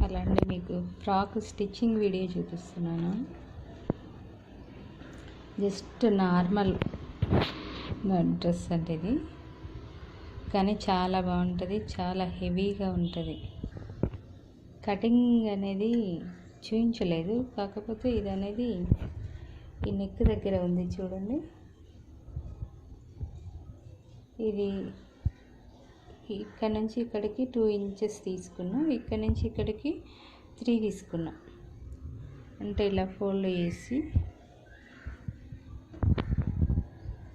Hello అండి, మీకు frock stitching video చూపిస్తున్నాను. జస్ట్ నార్మల్ డ్రెస్ అంటే ఇది, కానీ చాలా బాగుంటుంది, చాలా హెవీగా ఉంటుంది. కటింగ్ అనేది చూపించలేదు, కాకపోతే ఇది అనేది ఈ నెక్ దగ్గర ఉంది చూడండి. ఇది ఇక్కడ నుంచి ఇక్కడికి 2 ఇంచెస్ తీసుకున్నా, ఇక్కడ నుంచి ఇక్కడికి 3 తీసుకున్నా. అంటే ఇలా ఫోల్డ్ చేసి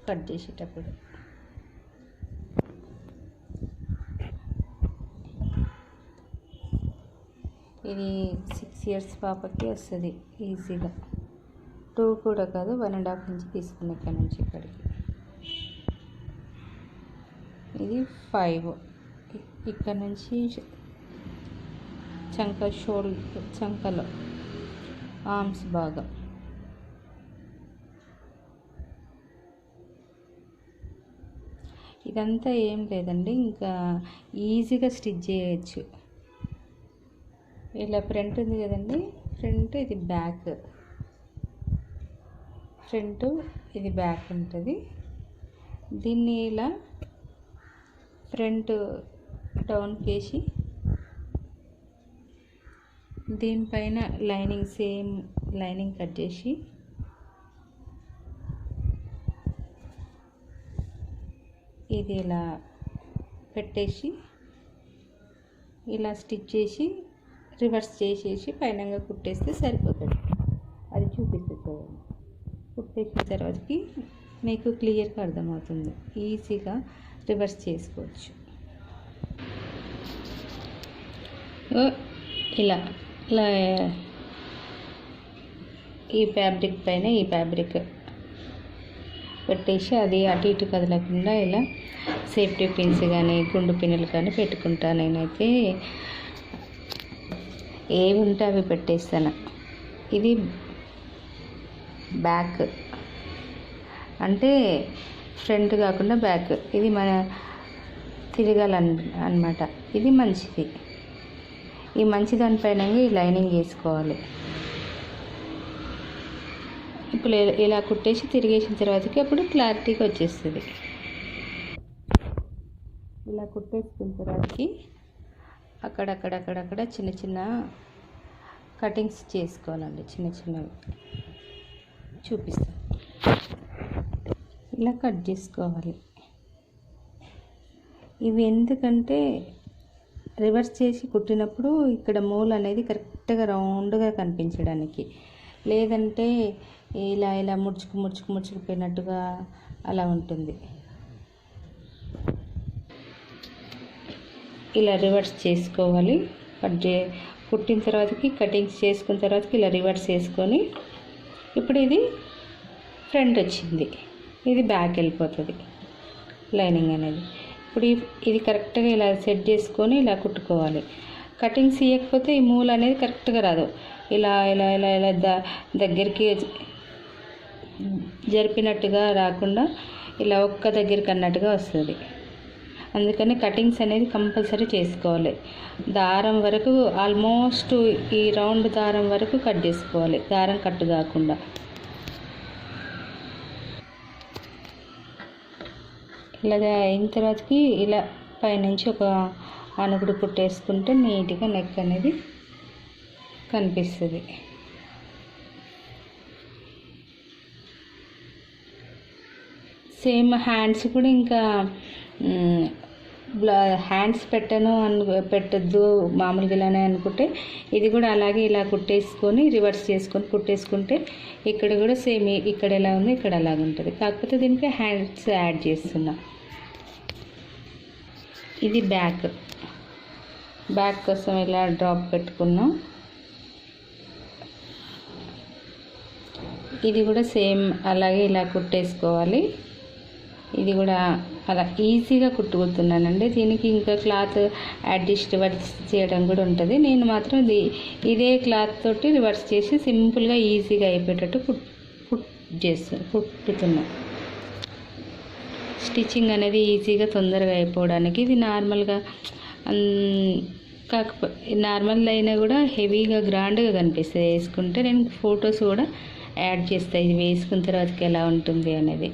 కట్ చేసేటప్పుడు ఇది 6 ఇయర్స్ పాపకి వస్తుంది ఈజీగా. 2 కూడా కాదు, 1.5 ఇంచ్ తీసుకున్నా ఇక్కడ నుంచి ఇక్కడికి. ఇది 5, ఇక్కడ నుంచి చంకలో ఆర్మ్స్ బాగా. ఇదంతా ఏం లేదండి, ఇంకా ఈజీగా స్టిచ్ చేయొచ్చు. ఇలా ఫ్రంట్ ఉంది కదండి, ఫ్రంట్ ఇది బ్యాక్, ఫ్రంట్ ఇది బ్యాక్ ఉంటుంది. దీన్ని ఇలా ఫ్రంట్ డౌన్ వేసి దీనిపైన లైనింగ్, సేమ్ లైనింగ్ కట్ చేసి ఇది ఇలా పెట్టేసి ఇలా స్టిచ్ చేసి రివర్స్ చేసేసి పైనంగా కుట్టేస్తే సరిపోతుంది. అది చూపిస్తుంది. కుట్టేసిన తర్వాతకి మీకు క్లియర్గా అర్థమవుతుంది. ఈజీగా రివర్స్ చేసుకోవచ్చు. ఇలా ఇలా ఈ ఫ్యాబ్రిక్ పైన ఈ ఫ్యాబ్రిక్ పెట్టేసి అది అటు ఇటు కదలకుండా ఇలా సేఫ్టీ పిన్స్ కానీ గుండు పిన్నులు కానీ పెట్టుకుంటా. నేనైతే ఏవి ఉంటే అవి పెట్టేస్తాను. ఇది బ్యాక్ అంటే ఫ్రంట్ కాకుండా బ్యాక్, ఇది మన తిరగాలన్నమాట. ఇది మంచిది. ఈ మంచి దానిపైన ఈ లైనింగ్ వేసుకోవాలి. ఇప్పుడు ఇలా కుట్టేసి తిరిగేసిన తర్వాతకి అప్పుడు క్లారిటీగా వచ్చేస్తుంది. ఇలా కుట్టేసిన తర్వాతకి అక్కడక్కడ చిన్న చిన్న కటింగ్స్ చేసుకోవాలండి. చిన్న చిన్నవి చూపిస్తాను. ఇలా కట్ చేసుకోవాలి. ఇవి ఎందుకంటే రివర్స్ చేసి కుట్టినప్పుడు ఇక్కడ మూల అనేది కరెక్ట్గా రౌండ్గా కనిపించడానికి, లేదంటే ఇలా ఇలా ముడుచుకుపోయినట్టుగా అలా ఉంటుంది. ఇలా రివర్స్ చేసుకోవాలి. కుట్టిన తర్వాతకి కటింగ్స్ చేసుకున్న తర్వాతకి ఇలా రివర్స్ చేసుకొని ఇప్పుడు ఇది ఫ్రంట్ వచ్చింది, ఇది బ్యాక్ వెళ్ళిపోతుంది లైనింగ్ అనేది. ఇప్పుడు ఇది కరెక్ట్గా ఇలా సెట్ చేసుకొని ఇలా కుట్టుకోవాలి. కటింగ్స్ ఇవ్వకపోతే ఈ మూల అనేది కరెక్ట్గా రాదు. ఇలా ఇలా ఇలా ఇలా దగ్గరికి జరిపినట్టుగా రాకుండా ఇలా ఒక్క దగ్గరికి అన్నట్టుగా వస్తుంది. అందుకని కటింగ్స్ అనేది కంపల్సరీ చేసుకోవాలి. దారం వరకు ఆల్మోస్ట్ ఈ రౌండ్ దారం వరకు కట్ చేసుకోవాలి, దారం కట్టు కాకుండా. ఇలాగా అయిన తర్వాతకి ఇలా పైనుంచి ఒక అనుగుడు కుట్టేసుకుంటే నీట్గా నెక్ అనేది కనిపిస్తుంది. సేమ్ హ్యాండ్స్ కూడా ఇంకా హ్యాండ్స్ పెట్టద్దు మామూలుగా ఇలానే అనుకుంటే ఇది కూడా అలాగే ఇలా కుట్టేసుకొని రివర్స్ చేసుకొని కుట్టేసుకుంటే ఇక్కడ కూడా సేమ్ ఇక్కడ ఎలా ఉంది ఇక్కడ అలాగే ఉంటుంది. కాకపోతే దీనికి హ్యాండ్స్ యాడ్ చేస్తున్నా. ఇది బ్యాక్ కోసం ఇలా డ్రాప్ పెట్టుకున్నాం. ఇది కూడా సేమ్ అలాగే ఇలా కుట్టేసుకోవాలి. ఇది కూడా అలా ఈజీగా కుట్టుకుతున్నానండి. దీనికి ఇంకా క్లాత్ రివర్స్ చేయడం కూడా ఉంటుంది. నేను మాత్రం ఇదే క్లాత్ తోటి రివర్స్ చేసి సింపుల్గా ఈజీగా అయిపోయేటట్టు కుట్టుతున్నా. స్టిచ్చింగ్ అనేది ఈజీగా తొందరగా అయిపోవడానికి. ఇది నార్మల్గా కాకపోతే నార్మల్ అయినా కూడా హెవీగా గ్రాండ్గా కనిపిస్తుంది వేసుకుంటే. నేను ఫొటోస్ కూడా యాడ్ చేస్తాను ఇది వేసుకున్న తర్వాతకి ఎలా ఉంటుంది అనేది.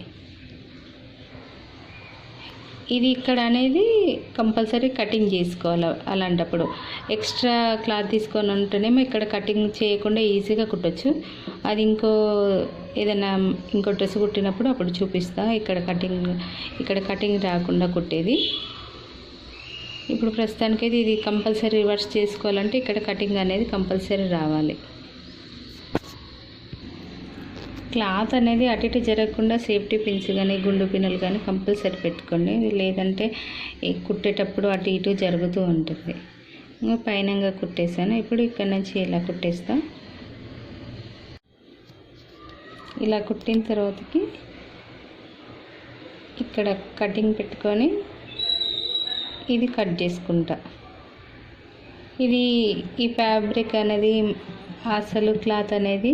ఇది ఇక్కడ అనేది కంపల్సరీ కటింగ్ చేసుకోవాలి. అలాంటప్పుడు ఎక్స్ట్రా క్లాత్ తీసుకొని ఉంటేనేమో ఇక్కడ కటింగ్ చేయకుండా ఈజీగా కుట్టచ్చు. అది ఏదైనా ఇంకో డ్రెస్ కుట్టినప్పుడు అప్పుడు చూపిస్తా ఇక్కడ కటింగ్ రాకుండా కుట్టేది. ఇప్పుడు ప్రస్తుతానికైతే ఇది కంపల్సరీ రివర్స్ చేసుకోవాలంటే ఇక్కడ కటింగ్ అనేది కంపల్సరీ రావాలి. క్లాత్ అనేది అటు ఇటు జరగకుండా సేఫ్టీ పిన్స్ కానీ గుండు పిన్నులు కానీ కంపల్సరీ పెట్టుకోండి. లేదంటే కుట్టేటప్పుడు అటు ఇటు జరుగుతూ ఉంటుంది. ఇంకా పైనంగా కుట్టేసాను. ఇప్పుడు ఇక్కడ నుంచి ఇలా కుట్టేస్తా. ఇలా కుట్టిన తర్వాతకి ఇక్కడ కటింగ్ పెట్టుకొని ఇది కట్ చేసుకుంటా. ఈ ఫ్యాబ్రిక్ అనేది అసలు క్లాత్ అనేది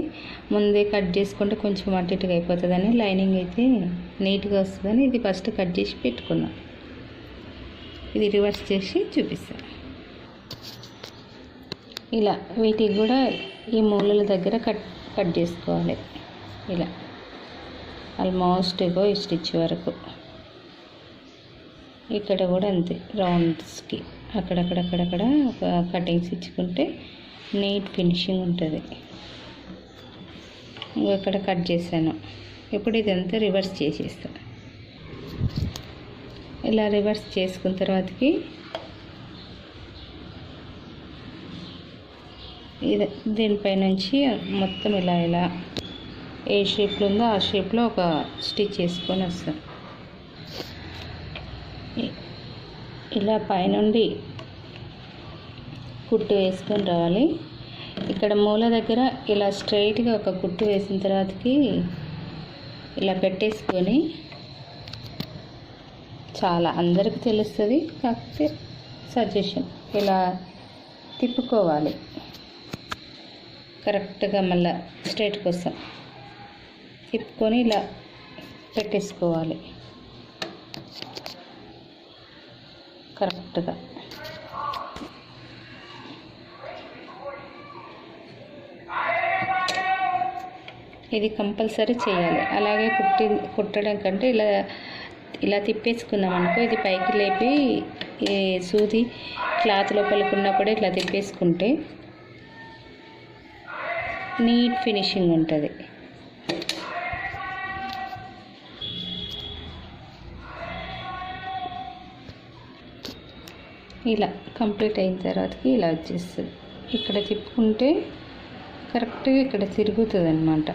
ముందే కట్ చేసుకుంటే కొంచెం అటు ఇటుగా అయిపోతుందని, లైనింగ్ అయితే నీట్గా వస్తుందని ఇది ఫస్ట్ కట్ చేసి పెట్టుకున్నా. ఇది రివర్స్ చేసి చూపిస్తాను. ఇలా వీటికి కూడా ఈ మూలల దగ్గర కట్ చేసుకోవాలి. ఇలా ఆల్మోస్ట్ ఈ స్టిచ్ వరకు. ఇక్కడ కూడా అంతే రౌండ్స్కి అక్కడక్కడ ఒక కటింగ్స్ ఇచ్చుకుంటే నీట్ ఫినిషింగ్ ఉంటుంది. ఇక్కడ కట్ చేశాను. ఇప్పుడు ఇదంతా రివర్స్ చేసేస్తాను. ఇలా రివర్స్ చేసుకున్న తర్వాతకి దీనిపై నుంచి మొత్తం ఇలా ఏ షేప్లో ఉందో ఆ షేప్లో ఒక స్టిచ్ చేసుకొని వస్తాను. ఇలా పైనుండి కుట్టు వేసుకొని రావాలి. ఇక్కడ మూల దగ్గర ఇలా స్ట్రైట్గా ఒక కుట్టు వేసిన తర్వాతకి ఇలా పెట్టేసుకొని, చాలా అందరికీ తెలుస్తుంది కాకపోతే సజెషన్, ఇలా తిప్పుకోవాలి కరెక్ట్గా. మళ్ళీ స్ట్రైట్ కోసం తిప్పుకొని ఇలా పెట్టేసుకోవాలి కరెక్ట్గా. ఇది కంపల్సరీ చేయాలి. అలాగే కుట్టడం కంటే ఇలా తిప్పేసుకున్నాం అనుకో, ఇది పైకి లేపి సూది క్లాత్ లోపలికి ఉన్నప్పుడే ఇట్లా తిప్పేసుకుంటే నీట్ ఫినిషింగ్ ఉంటుంది. ఇలా కంప్లీట్ అయిన తర్వాతకి ఇలా వచ్చేస్తుంది. ఇక్కడ తిప్పుకుంటే కరెక్ట్గా ఇక్కడ తిరుగుతుంది అన్నమాట.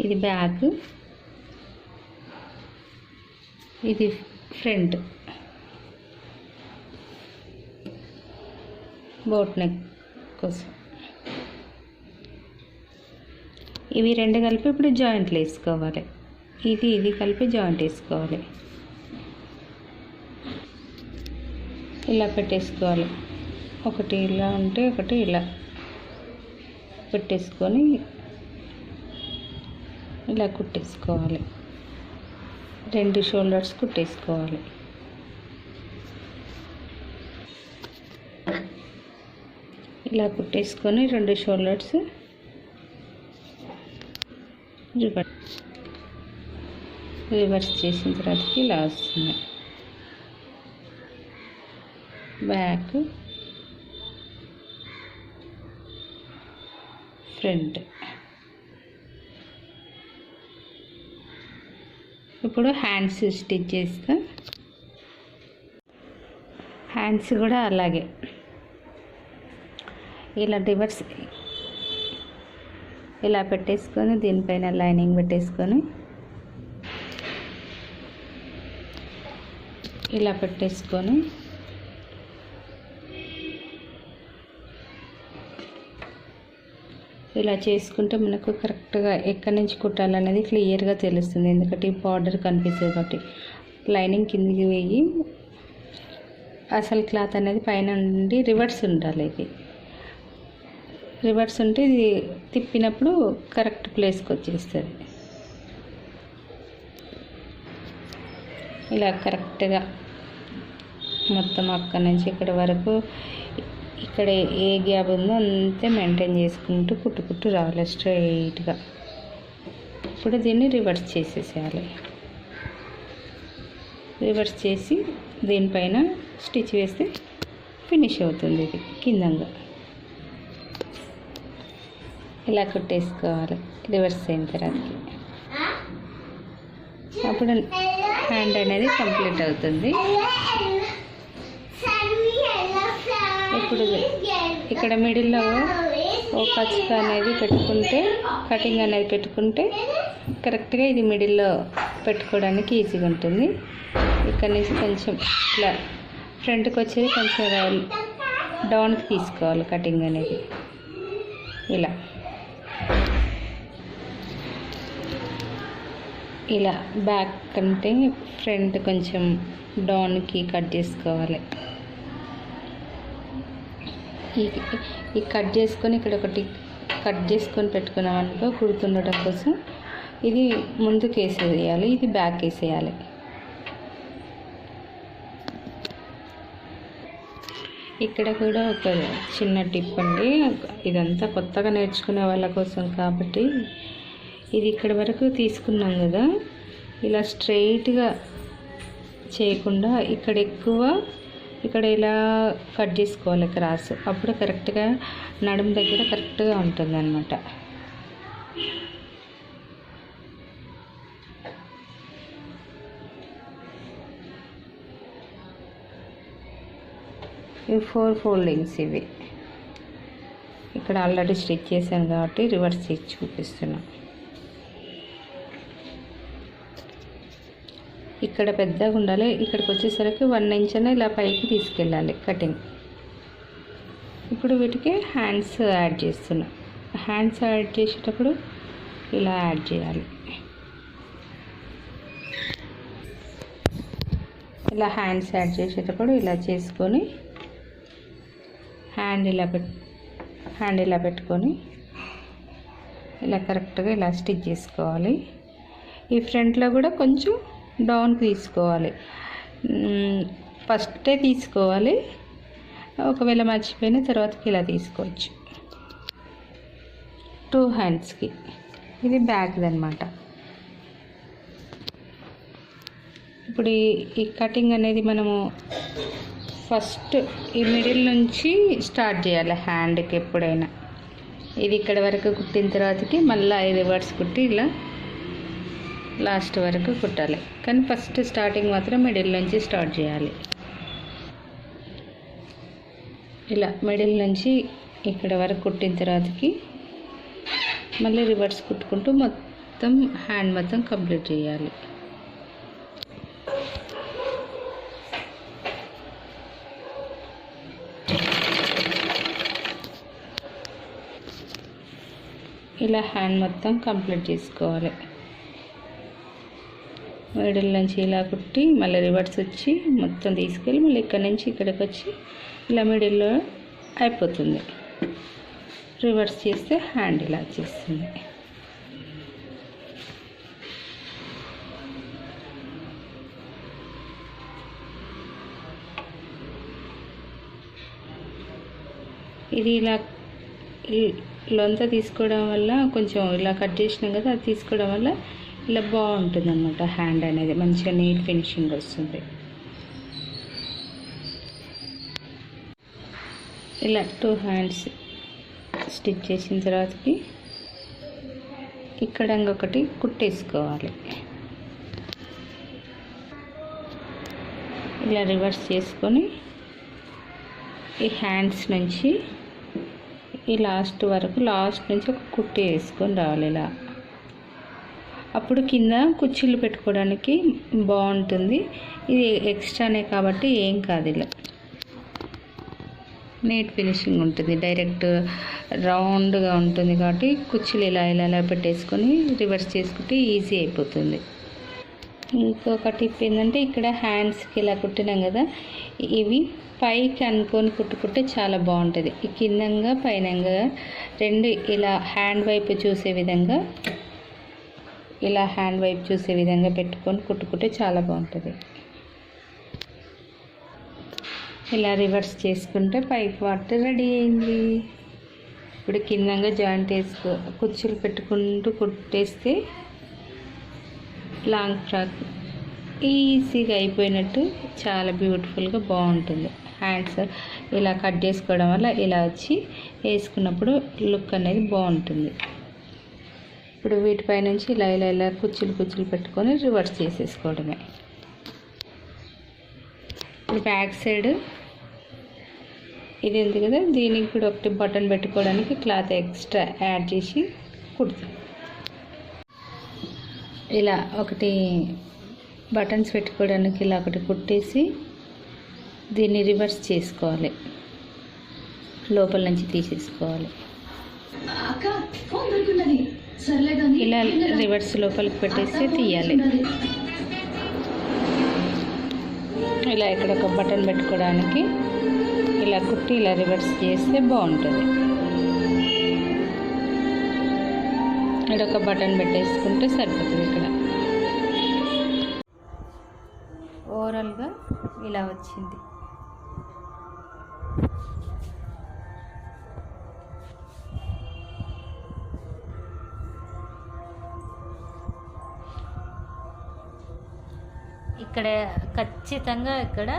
ఇది బ్యాక్, ఇది ఫ్రంట్. బోట్ నెక్ కోసం ఇవి రెండు కలిపి ఇప్పుడు జాయింట్లు వేసుకోవాలి. ఇది కలిపి జాయింట్ వేసుకోవాలి. ఇలా పెట్టేసుకోవాలి. ఒకటి ఇలా ఉంటే ఒకటి ఇలా పెట్టేసుకొని ఇలా కుట్టేసుకోవాలి. 2 షోల్డర్స్ కుట్టేసుకోవాలి. ఇలా కుట్టేసుకొని 2 షోల్డర్స్ రివర్స్ చేసిన తర్వాతకి ఇలా వస్తుంది. Back, front. ఇప్పుడు హ్యాండ్స్ స్టిచ్ చేస్తా. హ్యాండ్స్ కూడా అలాగే ఇలా రివర్స్ ఇలా పెట్టేసుకొని దీనిపైన లైనింగ్ పెట్టేసుకొని ఇలా పెట్టేసుకొని ఇలా చేసుకుంటే మనకు కరెక్ట్గా ఎక్కడి నుంచి కుట్టాలనేది క్లియర్గా తెలుస్తుంది. ఎందుకంటే ఈ బార్డర్ కనిపిస్తుంది కాబట్టి లైనింగ్ కిందికి వేయి అసలు క్లాత్ అనేది పైన నుండి రివర్స్ ఉండాలి. ఇది రివర్స్ ఉంటే ఇది తిప్పినప్పుడు కరెక్ట్ ప్లేస్కి వచ్చేస్తుంది. ఇలా కరెక్ట్గా మొత్తం అక్కడి నుంచి ఇక్కడ వరకు ఇక్కడ ఏ గ్యాప్ ఉందో అంతే మెయింటైన్ చేసుకుంటూ కుట్టుకుంటూ రావాలి స్ట్రైట్గా. ఇప్పుడు దీన్ని రివర్స్ చేసేసేయాలి. రివర్స్ చేసి దీనిపైన స్టిచ్ వేస్తే ఫినిష్ అవుతుంది. ఇది కిందంగా ఇలా కుట్టేసుకోవాలి రివర్స్ అయిన తర్వాతకి. అప్పుడు హ్యాండ్ అనేది కంప్లీట్ అవుతుంది. ఇప్పుడు ఇక్కడ మిడిల్లో ఒక ఖర్చు అనేది పెట్టుకుంటే, కటింగ్ అనేది పెట్టుకుంటే కరెక్ట్గా ఇది మిడిల్లో పెట్టుకోవడానికి ఈజీగా ఉంటుంది. ఇక్కడ నుంచి కొంచెం ఇట్లా ఫ్రంట్కి వచ్చేది కొంచెం డౌన్కి తీసుకోవాలి కటింగ్ అనేది. ఇలా బ్యాక్ కంటే ఫ్రంట్ కొంచెం డౌన్కి కట్ చేసుకోవాలి. ఈ కట్ చేసుకొని ఇక్కడ ఒకటి కట్ చేసుకొని పెట్టుకున్నాం అనుకో కుడుతుండటం కోసం. ఇది ముందుకు వేసేయాలి, ఇది బ్యాక్ వేసేయాలి. ఇక్కడ కూడా ఒక చిన్న టిప్ అండి, ఇదంతా కొత్తగా నేర్చుకునే వాళ్ళ కోసం కాబట్టి. ఇది ఇక్కడ వరకు తీసుకున్నాం కదా, ఇలా స్ట్రైట్గా చేయకుండా ఇక్కడ ఇలా కట్ చేసుకోవాలి క్రాస్. అప్పుడు కరెక్ట్గా నడుము దగ్గర కరెక్ట్గా ఉంటుంది అన్నమాట. ఇవి 4 ఫోల్డింగ్స్. ఇవి ఇక్కడ ఆల్రెడీ స్టిచ్ చేశాను కాబట్టి రివర్స్ చేసి చూపిస్తున్నాను. ఇక్కడ పెద్దగా ఉండాలి. ఇక్కడికి వచ్చేసరికి 1 ఇంచ్ ఇలా పైకి తీసుకెళ్ళాలి కటింగ్. ఇప్పుడు వీటికి హ్యాండ్స్ యాడ్ చేస్తున్నా. హ్యాండ్స్ యాడ్ చేసేటప్పుడు ఇలా యాడ్ చేయాలి. ఇలా హ్యాండ్స్ యాడ్ చేసేటప్పుడు ఇలా చేసుకొని హ్యాండ్ ఇలా పెట్టుకొని ఇలా కరెక్ట్గా ఇలా స్టిచ్ చేసుకోవాలి. ఈ ఫ్రంట్లో కూడా కొంచెం డౌన్కి తీసుకోవాలి. ఫస్టే తీసుకోవాలి, ఒకవేళ మర్చిపోయిన తర్వాతకి ఇలా తీసుకోవచ్చు. 2 హ్యాండ్స్కి ఇది బ్యాక్ది అనమాట. ఇప్పుడు ఈ కటింగ్ అనేది మనము ఫస్ట్ ఈ మిడిల్ నుంచి స్టార్ట్ చేయాలి హ్యాండ్కి ఎప్పుడైనా. ఇది ఇక్కడ వరకు కుట్టిన తర్వాతకి మళ్ళీ రివర్స్ కుట్టి ఇలా లాస్ట్ వరకు కుట్టాలి. కానీ ఫస్ట్ స్టార్టింగ్ మాత్రం మిడిల్ నుంచి స్టార్ట్ చేయాలి. ఇలా మిడిల్ నుంచి ఇక్కడ వరకు కుట్టిన తర్వాతకి మళ్ళీ రివర్స్ కుట్టుకుంటూ మొత్తం హ్యాండ్ మొత్తం కంప్లీట్ చేయాలి. ఇలా హ్యాండ్ మొత్తం కంప్లీట్ చేసుకోవాలి. మిడిల్ నుంచి ఇలా కుట్టి మళ్ళీ రివర్స్ వచ్చి మొత్తం తీసుకెళ్ళి మళ్ళీ ఇక్కడ నుంచి ఇక్కడికి వచ్చి ఇలా మిడిల్లో అయిపోతుంది. రివర్స్ చేస్తే హ్యాండ్ ఇలా వచ్చేస్తుంది. ఇది ఇలా లొంత తీసుకోవడం వల్ల కొంచెం ఇలా కట్ చేసినాం కదా, అది తీసుకోవడం వల్ల ఇలా బాగుంటుంది అన్నమాట. హ్యాండ్ అనేది మంచిగా నీట్ ఫినిషింగ్ వస్తుంది. ఇలా 2 హ్యాండ్స్ స్టిచ్ చేసిన తర్వాతకి ఇక్కడ ఇంకొకటి కుట్టేసుకోవాలి. ఇలా రివర్స్ చేసుకొని ఈ హ్యాండ్స్ నుంచి ఈ లాస్ట్ వరకు లాస్ట్ నుంచి ఒక కుట్టి వేసుకొని రావాలి ఇలా. అప్పుడు కింద కుర్చీలు పెట్టుకోవడానికి బాగుంటుంది. ఇది ఎక్స్ట్రానే కాబట్టి ఏం కాదు, ఇలా నీట్ ఫినిషింగ్ ఉంటుంది. డైరెక్ట్ రౌండ్గా ఉంటుంది కాబట్టి కుర్చీలు ఇలా పెట్టేసుకొని రివర్స్ చేసుకుంటే ఈజీ అయిపోతుంది. ఇంకొక టిప్ ఏంటంటే ఇక్కడ హ్యాండ్స్కి ఇలా కుట్టినాం కదా, ఇవి పైకి అనుకొని కుట్టుకుంటే చాలా బాగుంటుంది. ఈ కిందంగా పైనంగా రెండు ఇలా హ్యాండ్ వైపు చూసే విధంగా, ఇలా హ్యాండ్ వైపు చూసే విధంగా పెట్టుకొని కుట్టుకుంటే చాలా బాగుంటుంది. ఇలా రివర్స్ చేసుకుంటే పైప్ వాట్ రెడీ అయింది. ఇప్పుడు కిందంగా జాయింట్ వేసుకో, కుచ్చులు పెట్టుకుంటూ కుట్టేస్తే లాంగ్ ఫ్రాక్ ఈజీగా అయిపోయినట్టు చాలా బ్యూటిఫుల్గా బాగుంటుంది. హ్యాండ్స్ ఇలా కట్ చేసుకోవడం వల్ల ఇలా వచ్చి వేసుకున్నప్పుడు లుక్ అనేది బాగుంటుంది. ఇప్పుడు వీటిపై నుంచి ఇలా ఇలా ఇలా కుచ్చులు పెట్టుకొని రివర్స్ చేసేసుకోవడమే. ఇప్పుడు బ్యాక్ సైడ్ ఇది ఉంది కదా, దీనికి కూడా ఒకటి బటన్ పెట్టుకోవడానికి క్లాత్ ఎక్స్ట్రా యాడ్ చేసి కుడతాం. ఇలా ఒకటి బటన్స్ పెట్టుకోవడానికి ఇలా ఒకటి కుట్టేసి దీన్ని రివర్స్ చేసుకోవాలి, లోపల నుంచి తీసేసుకోవాలి. ఇలా రివర్స్ లోపలికి పెట్టేసి తీయాలి. ఇలా ఇక్కడ ఒక బటన్ పెట్టుకోవడానికి ఇలా కుట్టి ఇలా రివర్స్ చేస్తే బాగుంటుంది. ఇక్కడ ఒక బటన్ పెట్టేసుకుంటే సరిపోతుంది. ఇక్కడ ఓవరాల్గా ఇలా వచ్చింది. ఇక్కడ ఖచ్చితంగా ఇక్కడ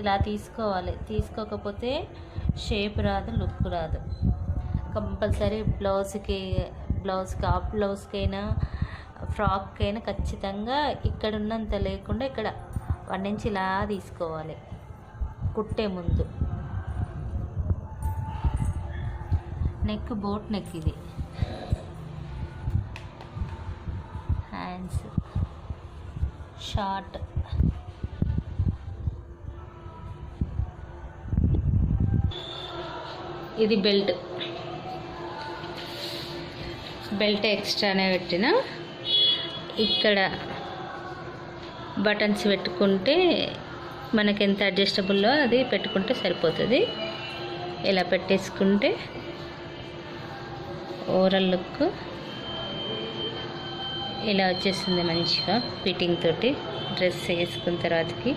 ఇలా తీసుకోవాలి, తీసుకోకపోతే షేప్ రాదు, లుక్ రాదు. కంపల్సరీ బ్లౌజ్కి హాఫ్ బ్లౌజ్కైనా ఫ్రాక్కైనా ఖచ్చితంగా ఇక్కడ ఉన్నంత లేకుండా ఇక్కడ 1 ఇంచ్ ఇలా తీసుకోవాలి కుట్టే ముందు. నెక్ బోట్ నెక్, ఇది హ్యాండ్స్ షార్ట్, ఇది బెల్ట్ ఎక్స్ట్రానే పెట్టిన. ఇక్కడ బటన్స్ పెట్టుకుంటే మనకి ఎంత అడ్జస్టబుల్లో అది పెట్టుకుంటే సరిపోతుంది. ఇలా పెట్టేసుకుంటే ఓవరాల్ లుక్ ఇలా వచ్చేస్తుంది మంచిగా ఫిట్టింగ్ తోటి. డ్రెస్ వేసుకున్న తర్వాతకి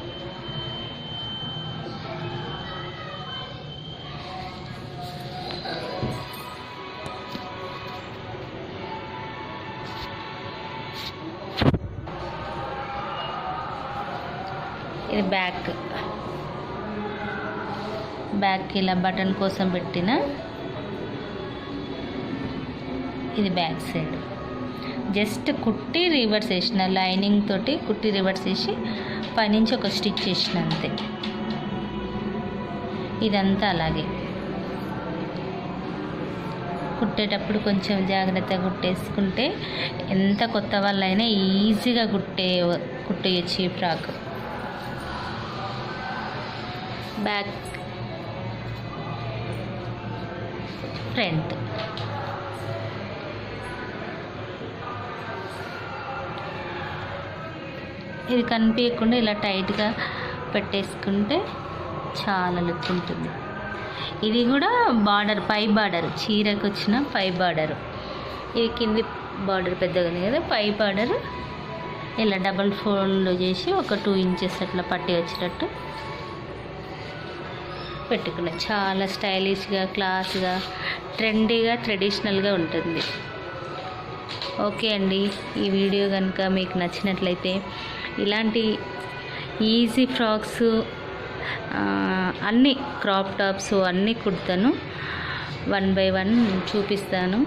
ఇది బ్యాక్ ఇలా బటన్ కోసం పెట్టిన, ఇది బ్యాక్ సైడ్. జస్ట్ కుట్టి రివర్స్ వేసిన, లైనింగ్ తోటి కుట్టి రివర్స్ వేసి పైనుంచి ఒక స్టిచ్ చేసిన అంతే. ఇదంతా అలాగే కుట్టేటప్పుడు కొంచెం జాగ్రత్తగా కుట్టేసుకుంటే ఎంత కొత్త వాళ్ళైనా ఈజీగా కుట్టేయచ్చు ఈ ఫ్రాక్. బ్యాక్ ఫ్రంట్ ఇది కనిపించకుండా ఇలా టైట్గా పెట్టేసుకుంటే చాలా లుక్ ఉంటుంది. ఇది కూడా బార్డర్, పై బార్డర్, చీరకు వచ్చిన పై బార్డరు. ఇది కింది బార్డర్ పెద్దగా ఉంది కదా, పై బార్డర్ ఇలా డబల్ ఫోల్డ్ చేసి ఒక 2 ఇంచెస్ అట్లా పట్టి వచ్చేటట్టు పెట్టుకున్నా. చాలా స్టైలిష్గా, క్లాస్గా, ట్రెండీగా, ట్రెడిషనల్గా ఉంటుంది. ఓకే అండి, ఈ వీడియో కనుక మీకు నచ్చినట్లయితే ఇలాంటి ఈజీ ఫ్రాక్స్, అన్నీ క్రాప్ టాప్స్ అన్నీ కుడతాను, 1 by 1 చూపిస్తాను.